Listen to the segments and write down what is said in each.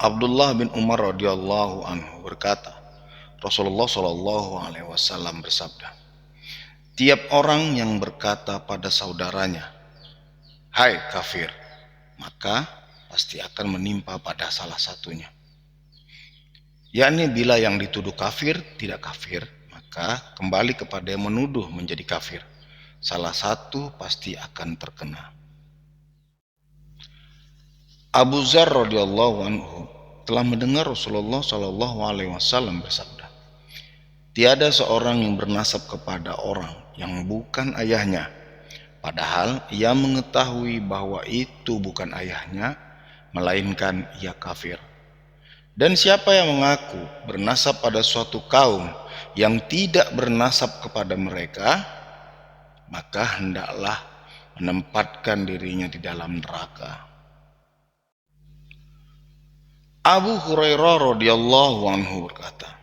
Abdullah bin Umar radhiyallahu anhu berkata, Rasulullah shallallahu alaihi wasallam bersabda, tiap orang yang berkata pada saudaranya, "Hai kafir," maka pasti akan menimpa pada salah satunya. Yakni bila yang dituduh kafir tidak kafir, maka kembali kepada yang menuduh menjadi kafir. Salah satu pasti akan terkena. Abu Dzar radhiyallahu anhu telah mendengar Rasulullah shallallahu alaihi wasallam bersabda, tiada seorang yang bernasab kepada orang yang bukan ayahnya, padahal ia mengetahui bahwa itu bukan ayahnya, melainkan ia kafir. Dan siapa yang mengaku bernasab pada suatu kaum yang tidak bernasab kepada mereka, maka hendaklah menempatkan dirinya di dalam neraka. Abu Hurairah radhiyallahu anhu berkata,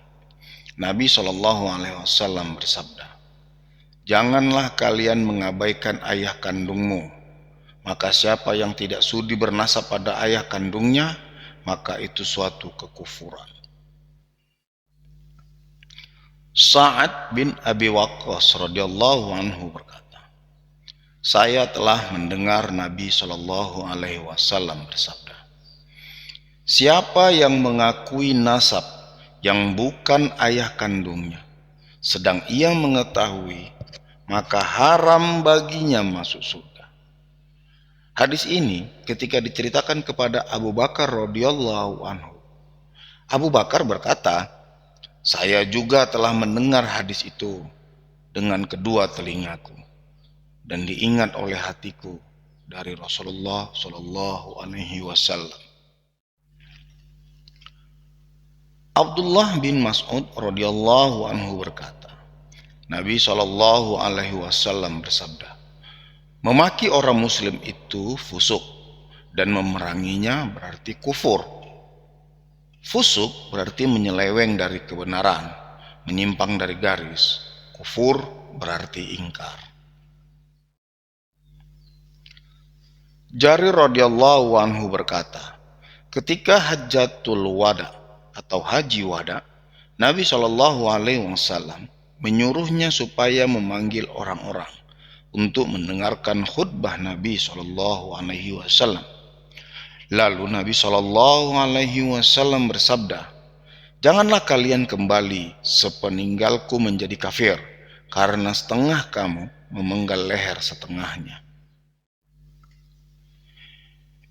Nabi Shallallahu alaihi wasallam bersabda, janganlah kalian mengabaikan ayah kandungmu, maka siapa yang tidak sudi bernasab pada ayah kandungnya, maka itu suatu kekufuran. Sa'ad bin Abi Waqqas radhiyallahu anhu berkata, saya telah mendengar Nabi Shallallahu alaihi wasallam bersabda, siapa yang mengakui nasab yang bukan ayah kandungnya, sedang ia mengetahui, maka haram baginya masuk surga. Hadis ini ketika diceritakan kepada Abu Bakar radhiyallahu anhu, Abu Bakar berkata, saya juga telah mendengar hadis itu dengan kedua telingaku dan diingat oleh hatiku dari Rasulullah Shallallahu alaihi wasallam. Abdullah bin Mas'ud radhiyallahu anhu berkata, Nabi Shallallahu alaihi wasallam bersabda, memaki orang muslim itu fusuk dan memeranginya berarti kufur. Fusuk berarti menyeleweng dari kebenaran, menyimpang dari garis. Kufur berarti ingkar. Jarir radhiyallahu anhu berkata, ketika Hajjatul Wada atau Haji Wada, Nabi Shallallahu alaihi wasallam menyuruhnya supaya memanggil orang-orang untuk mendengarkan khutbah Nabi Shallallahu alaihi wasallam. Lalu Nabi Shallallahu alaihi wasallam bersabda, janganlah kalian kembali sepeninggalku menjadi kafir, karena setengah kamu memenggal leher setengahnya.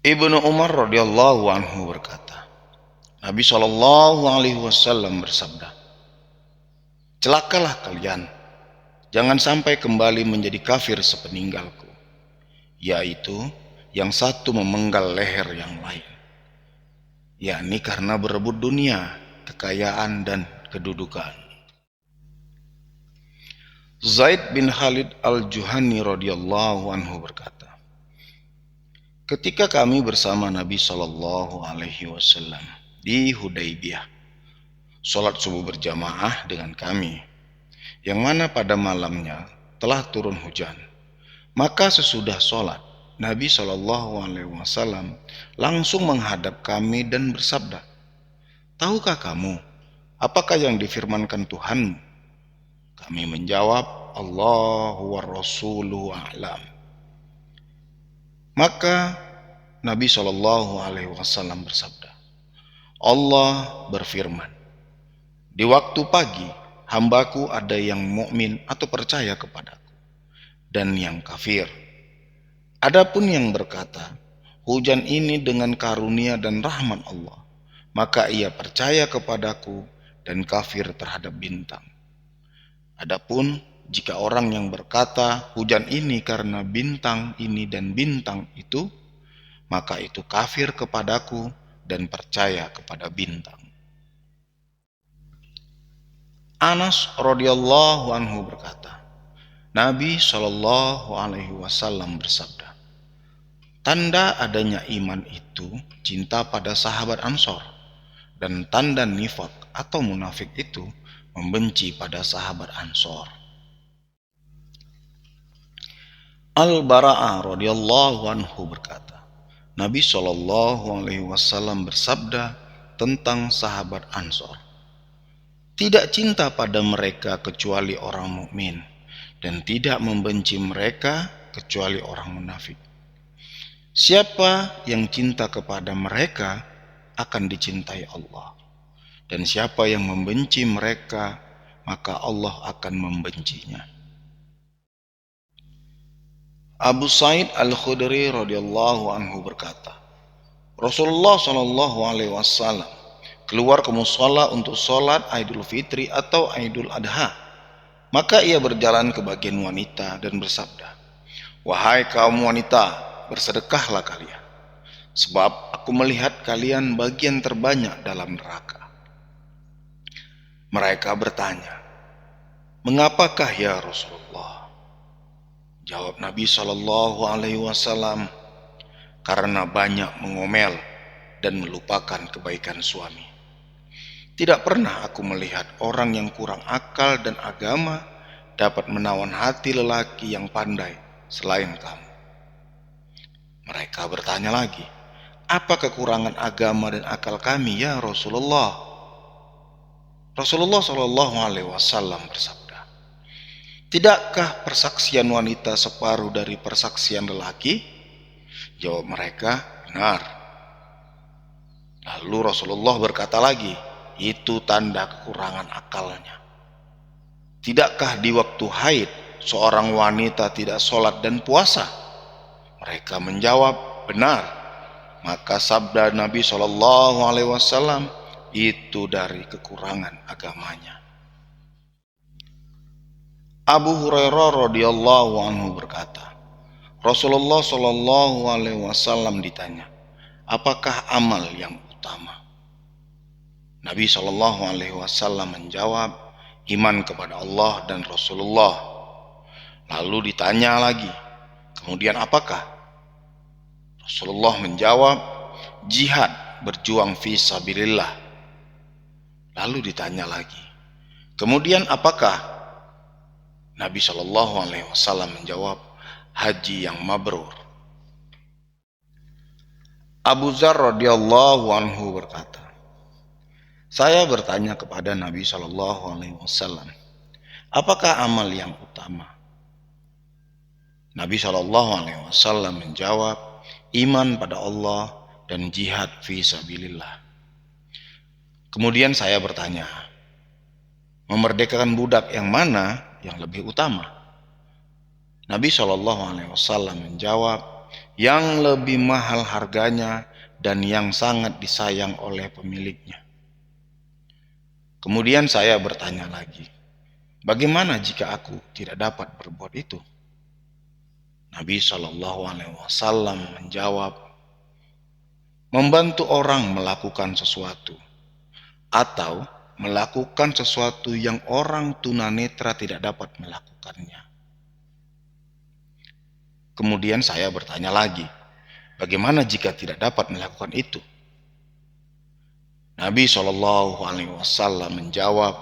Ibnu Umar radhiyallahu anhu berkata, Nabi Shallallahu alaihi wasallam bersabda, celakalah kalian, jangan sampai kembali menjadi kafir sepeninggalku, yaitu yang satu memenggal leher yang lain, yakni karena berebut dunia, kekayaan dan kedudukan. Zaid bin Khalid al-Juhani radhiyallahu anhu berkata, ketika kami bersama Nabi Shallallahu alaihi wasallam di Hudaybiyah, sholat subuh berjamaah dengan kami, yang mana pada malamnya telah turun hujan. Maka sesudah sholat, Nabi Shallallahu alaihi wasallam langsung menghadap kami dan bersabda, tahukah kamu apakah yang difirmankan Tuhanmu? Kami menjawab, Allahu wa rasuluhu a'lam. Maka Nabi Shallallahu alaihi wasallam bersabda, Allah berfirman, di waktu pagi hambaku ada yang mukmin atau percaya kepadaku dan yang kafir. Adapun yang berkata, hujan ini dengan karunia dan rahmat Allah, maka ia percaya kepadaku dan kafir terhadap bintang. Adapun jika orang yang berkata, hujan ini karena bintang ini dan bintang itu, maka itu kafir kepadaku dan percaya kepada bintang. Anas radhiyallahu anhu berkata, Nabi Shallallahu alaihi wasallam bersabda, tanda adanya iman itu cinta pada sahabat Ansor, dan tanda nifak atau munafik itu membenci pada sahabat Ansor. Al-Bara'ah radhiyallahu anhu berkata, Nabi Shallallahu alaihi wasallam bersabda, tentang sahabat Ansor. Tidak cinta pada mereka kecuali orang mukmin, dan tidak membenci mereka kecuali orang munafik. Siapa yang cinta kepada mereka akan dicintai Allah, dan siapa yang membenci mereka maka Allah akan membencinya. Abu Sa'id Al-Khudri radhiyallahu anhu berkata, Rasulullah shallallahu alaihi wasallam keluar ke mushola untuk sholat Idul Fitri atau Idul Adha. Maka ia berjalan ke bagian wanita dan bersabda, "Wahai kaum wanita, bersedekahlah kalian, sebab aku melihat kalian bagian terbanyak dalam neraka." Mereka bertanya, "Mengapakah ya Rasulullah?" Jawab Nabi Shallallahu Alaihi Wasallam, "Karena banyak mengomel dan melupakan kebaikan suami. Tidak pernah aku melihat orang yang kurang akal dan agama dapat menawan hati lelaki yang pandai selain kamu." Mereka bertanya lagi, "Apa kekurangan agama dan akal kami ya Rasulullah?" Rasulullah Shallallahu Alaihi Wasallam bersabda, "Tidakkah persaksian wanita separuh dari persaksian lelaki?" Jawab mereka, "Benar." Lalu Rasulullah berkata lagi, "Itu tanda kekurangan akalnya. Tidakkah di waktu haid seorang wanita tidak sholat dan puasa?" Mereka menjawab, "Benar." Maka sabda Nabi SAW, "Itu dari kekurangan agamanya." Abu Hurairah radhiyallahu anhu berkata, Rasulullah Shallallahu alaihi wasallam ditanya, "Apakah amal yang utama?" Nabi Shallallahu alaihi wasallam menjawab, "Iman kepada Allah dan Rasulullah." Lalu ditanya lagi, "Kemudian apakah?" Rasulullah menjawab, "Jihad, berjuang fi sabilillah." Lalu ditanya lagi, "Kemudian apakah?" Nabi Shallallahu Alaihi Wasallam menjawab, "Haji yang mabrur." Abu Dzar radhiyallahu anhu berkata, saya bertanya kepada Nabi Shallallahu Alaihi Wasallam, "Apakah amal yang utama?" Nabi Shallallahu Alaihi Wasallam menjawab, "Iman pada Allah dan jihad fi sabilillah." Kemudian saya bertanya, memerdekakan budak yang mana yang lebih utama? Nabi Shallallahu Alaihi Wasallam menjawab, yang lebih mahal harganya dan yang sangat disayang oleh pemiliknya. Kemudian saya bertanya lagi, bagaimana jika aku tidak dapat berbuat itu? Nabi Shallallahu Alaihi Wasallam menjawab, membantu orang melakukan sesuatu atau melakukan sesuatu yang orang tunanetra tidak dapat melakukannya. Kemudian saya bertanya lagi, bagaimana jika tidak dapat melakukan itu? Nabi Shallallahu Alaihi Wasallam menjawab,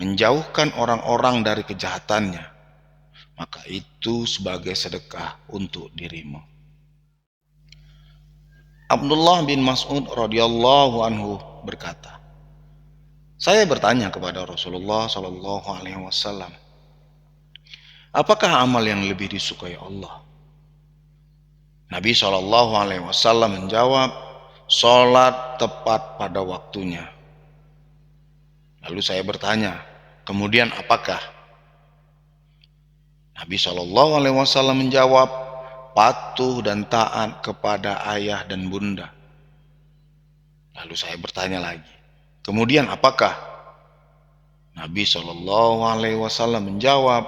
menjauhkan orang-orang dari kejahatannya, maka itu sebagai sedekah untuk dirimu. Abdullah bin Mas'ud radhiyallahu anhu berkata, saya bertanya kepada Rasulullah Shallallahu Alaihi Wasallam, apakah amal yang lebih disukai Allah? Nabi Shallallahu Alaihi Wasallam menjawab, sholat tepat pada waktunya. Lalu saya bertanya, kemudian apakah? Nabi Shallallahu Alaihi Wasallam menjawab, patuh dan taat kepada ayah dan bunda. Lalu saya bertanya lagi, kemudian apakah? Nabi Shallallahu Alaihi Wasallam menjawab,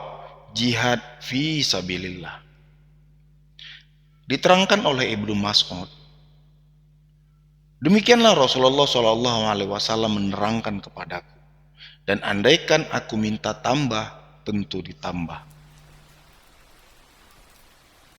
jihad fi sabilillah. Diterangkan oleh Ibnu Mas'ud, demikianlah Rasulullah Shallallahu Alaihi Wasallam menerangkan kepadaku, dan andaikan aku minta tambah, tentu ditambah.